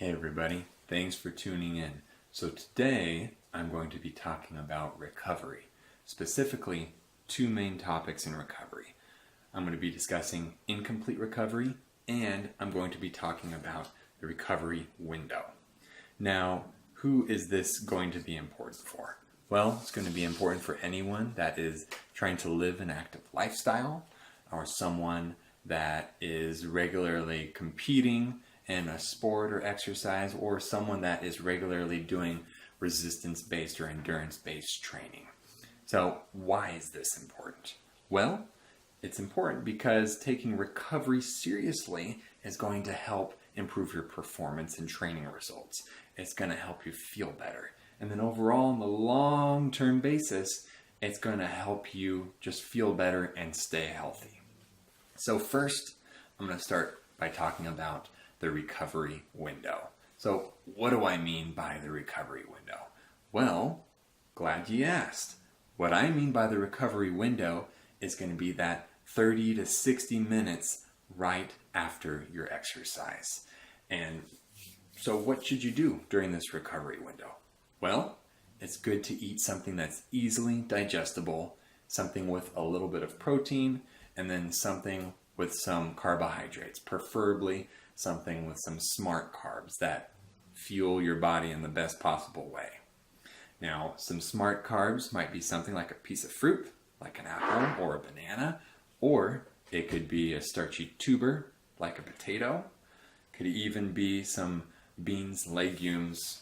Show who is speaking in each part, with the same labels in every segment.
Speaker 1: Hey everybody, thanks for tuning in. So today I'm going to be talking about recovery, specifically two main topics in recovery. I'm going to be discussing incomplete recovery and I'm going to be talking about the recovery window. Now, who is this going to be important for? Well, it's going to be important for anyone that is trying to live an active lifestyle or someone that is regularly competing in a sport or exercise, or someone that is regularly doing resistance-based or endurance-based training. So why is this important? Well, it's important because taking recovery seriously is going to help improve your performance and training results. It's going to help you feel better. And then overall, on the long-term basis, it's going to help you just feel better and stay healthy. So first, I'm going to start by talking about the recovery window. So what do I mean by the recovery window? Well, glad you asked. What I mean by the recovery window is going to be that 30 to 60 minutes right after your exercise. And so what should you do during this recovery window? Well, it's good to eat something that's easily digestible, something with a little bit of protein, and then something with some carbohydrates, preferably something with some smart carbs that fuel your body in the best possible way. Now, some smart carbs might be something like a piece of fruit, like an apple or a banana, or it could be a starchy tuber, like a potato. Could even be some beans, legumes.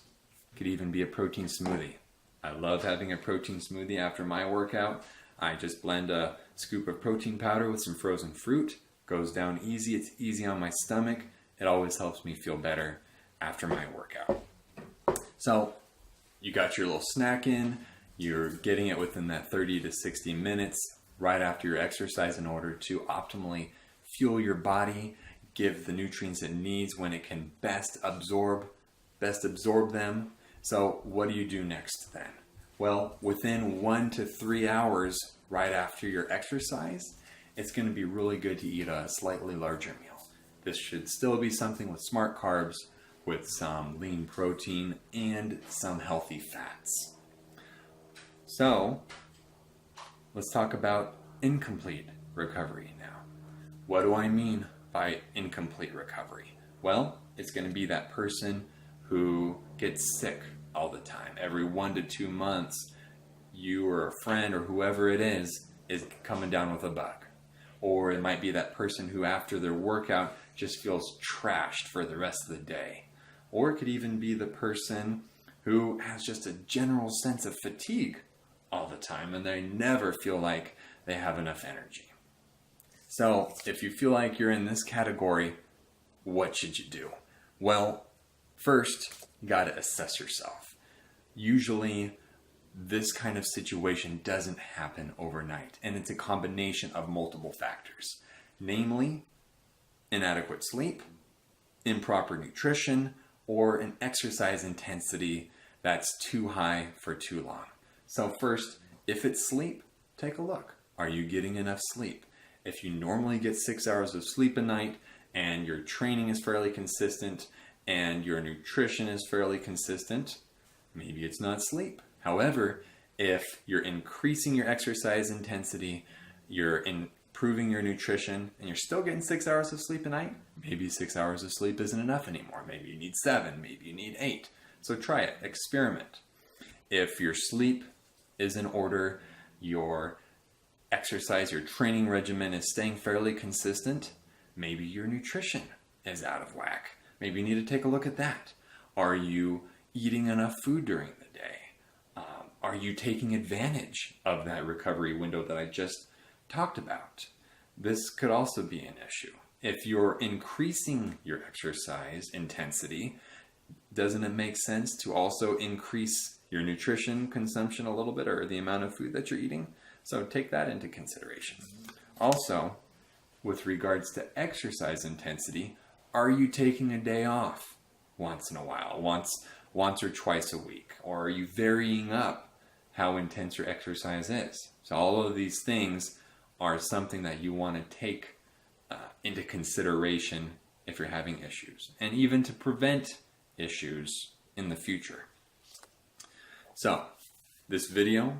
Speaker 1: Could even be a protein smoothie. I love having a protein smoothie after my workout. I just blend a scoop of protein powder with some frozen fruit. Goes down easy. It's easy on my stomach. It always helps me feel better after my workout. So you got your little snack in. You're getting it within that 30 to 60 minutes right after your exercise in order to optimally fuel your body, give the nutrients it needs when it can best absorb them. So what do you do next then? Well, within 1 to 3 hours right after your exercise, it's going to be really good to eat a slightly larger meal. This should still be something with smart carbs, with some lean protein, and some healthy fats. So, let's talk about incomplete recovery now. What do I mean by incomplete recovery? Well, it's going to be that person who gets sick all the time. Every 1 to 2 months, you or a friend or whoever it is coming down with a bug. Or it might be that person who after their workout just feels trashed for the rest of the day. Or it could even be the person who has just a general sense of fatigue all the time and they never feel like they have enough energy. So if you feel like you're in this category, what should you do? Well, first, you got to assess yourself. Usually, this kind of situation doesn't happen overnight, and it's a combination of multiple factors, namely inadequate sleep, improper nutrition, or an exercise intensity that's too high for too long. So first, if it's sleep, take a look. Are you getting enough sleep? If you normally get 6 hours of sleep a night and your training is fairly consistent and your nutrition is fairly consistent, maybe it's not sleep. However, if you're increasing your exercise intensity, you're improving your nutrition, and you're still getting 6 hours of sleep a night, maybe 6 hours of sleep isn't enough anymore. Maybe you need 7, maybe you need 8. So try it, experiment. If your sleep is in order, your exercise, your training regimen is staying fairly consistent, maybe your nutrition is out of whack. Maybe you need to take a look at that. Are you eating enough food during the day? Are you taking advantage of that recovery window that I just talked about? This could also be an issue. If you're increasing your exercise intensity, doesn't it make sense to also increase your nutrition consumption a little bit, or the amount of food that you're eating? So take that into consideration. Also, with regards to exercise intensity, are you taking a day off once in a while, once or twice a week? Or are you varying up how intense your exercise is? So all of these things are something that you want to take into consideration if you're having issues. And even to prevent issues in the future. So this video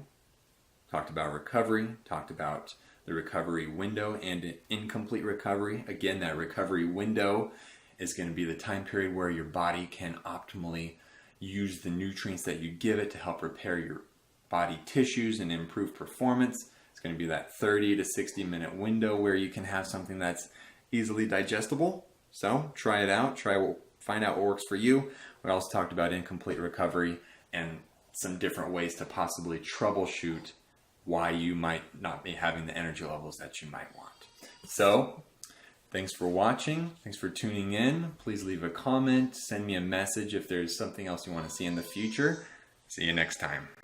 Speaker 1: talked about recovery, talked about the recovery window and incomplete recovery. Again, that recovery window is going to be the time period where your body can optimally use the nutrients that you give it to help repair your body tissues and improve performance. It's going to be that 30 to 60 minute window where you can have something that's easily digestible. So try it out, find out what works for you. We also talked about incomplete recovery and some different ways to possibly troubleshoot why you might not be having the energy levels that you might want. So thanks for watching. Thanks for tuning in. Please leave a comment. Send me a message if there's something else you want to see in the future. See you next time.